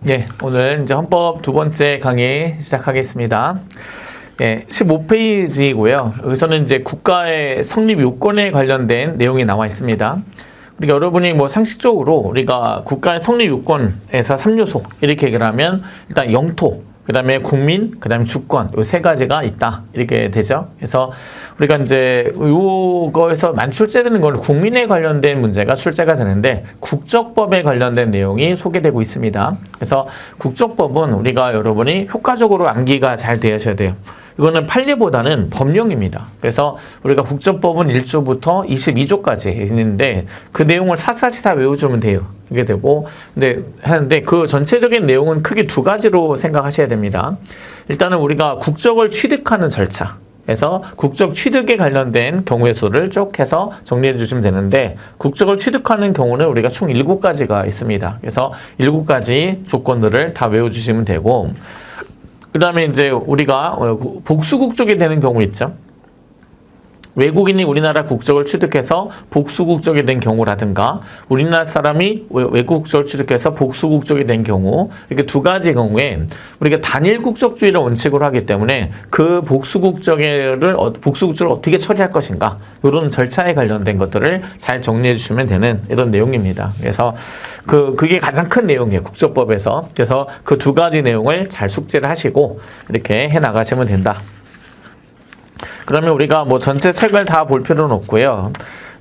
예, 오늘 이제 헌법 두 번째 강의 시작하겠습니다. 예, 15페이지고요. 여기서는 이제 국가의 성립 요건에 관련된 내용이 나와 있습니다. 우리가 여러분이 뭐 상식적으로 우리가 국가의 성립 요건에서 3요소 이렇게 얘기를 하면 일단 영토, 그 다음에 국민, 그 다음에 주권, 요 세 가지가 있다. 이렇게 되죠. 그래서 우리가 이제 요거에서 많이 출제되는 건 국민에 관련된 문제가 출제가 되는데 국적법에 관련된 내용이 소개되고 있습니다. 그래서 국적법은 우리가 여러분이 효과적으로 암기가 잘 되셔야 돼요. 이거는 판례보다는 법령입니다. 그래서 우리가 국적법은 1조부터 22조까지 있는데 그 내용을 샅샅이 다 외워주면 돼요. 이게 되고, 근데 하는데 그 전체적인 내용은 크게 두 가지로 생각하셔야 됩니다. 일단은 우리가 국적을 취득하는 절차. 그래서 국적 취득에 관련된 경우의 수를 쭉 해서 정리해 주시면 되는데, 국적을 취득하는 경우는 우리가 총 7가지가 있습니다. 그래서 7가지 조건들을 다 외워주시면 되고, 그 다음에 이제 우리가 복수국적이 되는 경우 있죠. 외국인이 우리나라 국적을 취득해서 복수국적이 된 경우라든가 우리나라 사람이 외국 국적을 취득해서 복수국적이 된 경우, 이렇게 두 가지 경우에 우리가 단일 국적주의를 원칙으로 하기 때문에 그 복수국적을 어떻게 처리할 것인가, 이런 절차에 관련된 것들을 잘 정리해 주시면 되는 이런 내용입니다. 그래서 그게 가장 큰 내용이에요, 국적법에서. 그래서 그 두 가지 내용을 잘 숙지를 하시고 이렇게 해 나가시면 된다. 그러면 우리가 뭐 전체 책을 다 볼 필요는 없고요.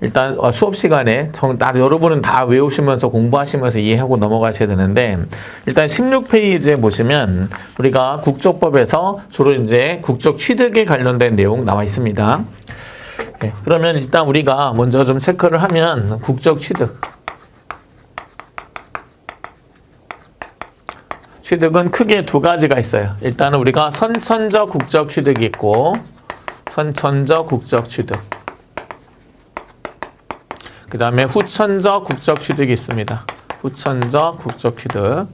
일단 수업 시간에 여러분은 다 외우시면서 공부하시면서 이해하고 넘어가셔야 되는데, 일단 16페이지에 보시면 우리가 국적법에서 주로 이제 국적 취득에 관련된 내용 나와 있습니다. 네, 그러면 일단 우리가 먼저 좀 체크를 하면 국적 취득은 크게 두 가지가 있어요. 일단은 우리가 선천적 국적 취득이 있고 선천적 국적 취득, 그 다음에 후천적 국적 취득이 있습니다. 후천적 국적 취득.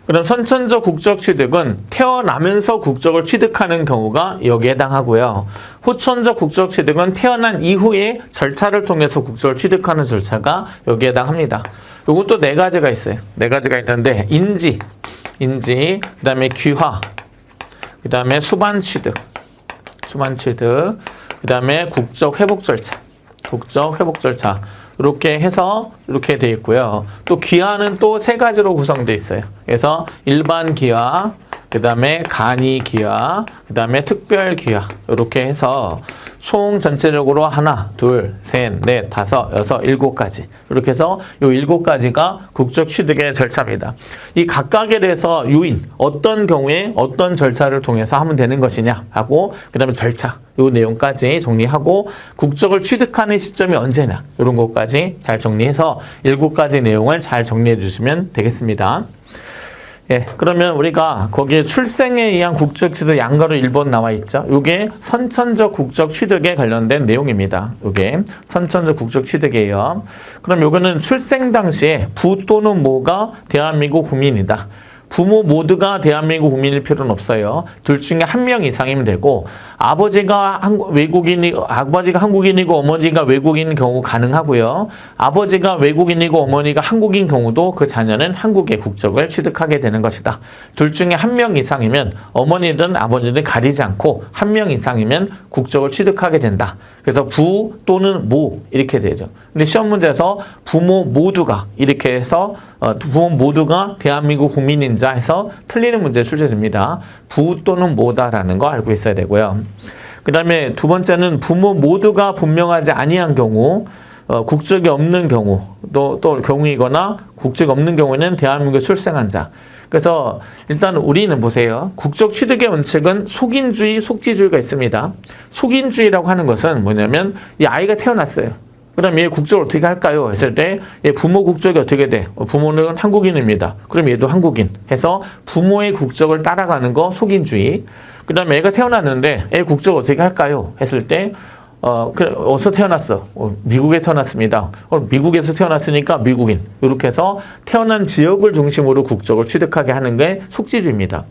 그럼 선천적 국적 취득은 태어나면서 국적을 취득하는 경우가 여기에 해당하고요. 후천적 국적 취득은 태어난 이후에 절차를 통해서 국적을 취득하는 절차가 여기에 해당합니다. 요것도 네 가지가 있어요. 네 가지가 있는데 인지, 그 다음에 귀화, 그 다음에 수반 취득, 그 다음에 국적 회복 절차, 이렇게 해서 이렇게 되어 있고요. 또 귀화는 또 세 가지로 구성되어 있어요. 그래서 일반 귀화, 그 다음에 간이 귀화, 그 다음에 특별 귀화, 이렇게 해서 총 전체적으로 하나, 둘, 셋, 넷, 다섯, 여섯, 7가지. 이렇게 해서 이 7가지가 국적 취득의 절차입니다. 이 각각에 대해서 요인, 어떤 경우에 어떤 절차를 통해서 하면 되는 것이냐 하고, 그 다음에 절차, 이 내용까지 정리하고, 국적을 취득하는 시점이 언제냐, 이런 것까지 잘 정리해서 7가지 내용을 잘 정리해 주시면 되겠습니다. 예, 그러면 우리가 거기에 출생에 의한 국적 취득 양가로 1번 나와 있죠. 이게 선천적 국적 취득에 관련된 내용입니다. 이게 선천적 국적 취득이에요. 그럼 요거는 출생 당시에 부 또는 모가 대한민국 국민이다. 부모 모두가 대한민국 국민일 필요는 없어요. 둘 중에 한 명 이상이면 되고, 아버지가 한국인이고 어머니가 외국인인 경우 가능하고요. 아버지가 외국인이고 어머니가 한국인 경우도 그 자녀는 한국의 국적을 취득하게 되는 것이다. 둘 중에 한 명 이상이면 어머니든 아버지든 가리지 않고 한 명 이상이면 국적을 취득하게 된다. 그래서 부 또는 모 이렇게 되죠. 근데 시험 문제에서 부모 모두가 이렇게 해서 부모 모두가 대한민국 국민인자 해서 틀리는 문제 출제됩니다. 부 또는 모다라는 거 알고 있어야 되고요. 그 다음에 두 번째는 부모 모두가 분명하지 아니한 경우, 국적이 없는 경우, 또 경우이거나 국적이 없는 경우에는 대한민국에 출생한 자. 그래서 일단 우리는 보세요. 국적 취득의 원칙은 속인주의, 속지주의가 있습니다. 속인주의라고 하는 것은 뭐냐면 이 아이가 태어났어요. 그럼 얘 국적을 어떻게 할까요? 했을 때 얘 부모 국적이 어떻게 돼? 부모는 한국인입니다. 그럼 얘도 한국인 해서 부모의 국적을 따라가는 거 속인주의. 그 다음에 애가 태어났는데 애 국적 어떻게 할까요? 했을 때 어디서 태어났어? 미국에 태어났습니다. 미국에서 태어났으니까 미국인. 이렇게 해서 태어난 지역을 중심으로 국적을 취득하게 하는 게 속지주의입니다.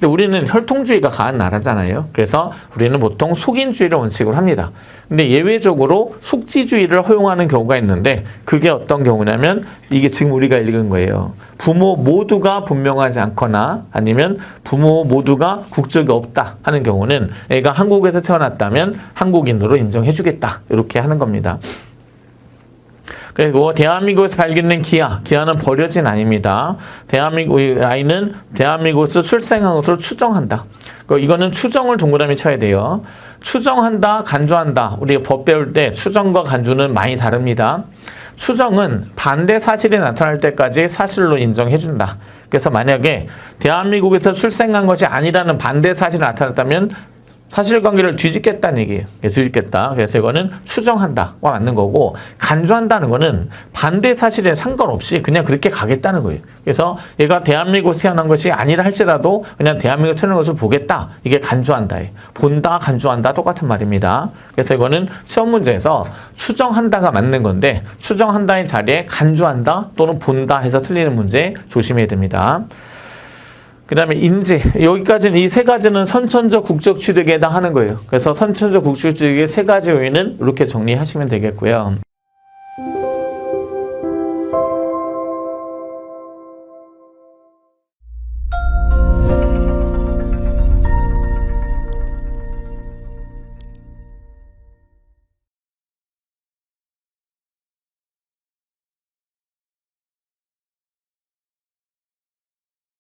근데 우리는 혈통주의가 강한 나라잖아요. 그래서 우리는 보통 속인주의를 원칙으로 합니다. 근데 예외적으로 속지주의를 허용하는 경우가 있는데 그게 어떤 경우냐면 이게 지금 우리가 읽은 거예요. 부모 모두가 분명하지 않거나 아니면 부모 모두가 국적이 없다 하는 경우는 애가 한국에서 태어났다면 한국인으로 인정해주겠다 이렇게 하는 겁니다. 그리고 대한민국에서 발견된 기아는 버려진 아닙니다. 아이는 대한민국에서 출생한 것으로 추정한다. 이거는 추정을 동그라미 쳐야 돼요. 추정한다, 간주한다. 우리가 법 배울 때 추정과 간주는 많이 다릅니다. 추정은 반대 사실이 나타날 때까지 사실로 인정해준다. 그래서 만약에 대한민국에서 출생한 것이 아니라는 반대 사실이 나타났다면 사실관계를 뒤집겠다는 얘기예요. 뒤집겠다. 그래서 이거는 추정한다가 맞는 거고 간주한다는 거는 반대 사실에 상관없이 그냥 그렇게 가겠다는 거예요. 그래서 얘가 대한민국에서 태어난 것이 아니라 할지라도 그냥 대한민국에서 태어난 것을 보겠다. 이게 간주한다예요. 본다, 간주한다 똑같은 말입니다. 그래서 이거는 시험 문제에서 추정한다가 맞는 건데 추정한다의 자리에 간주한다 또는 본다 해서 틀리는 문제 조심해야 됩니다. 그 다음에 인지, 여기까지는 이 세 가지는 선천적 국적 취득에 해당하는 거예요. 그래서 선천적 국적 취득의 세 가지 요인은 이렇게 정리하시면 되겠고요.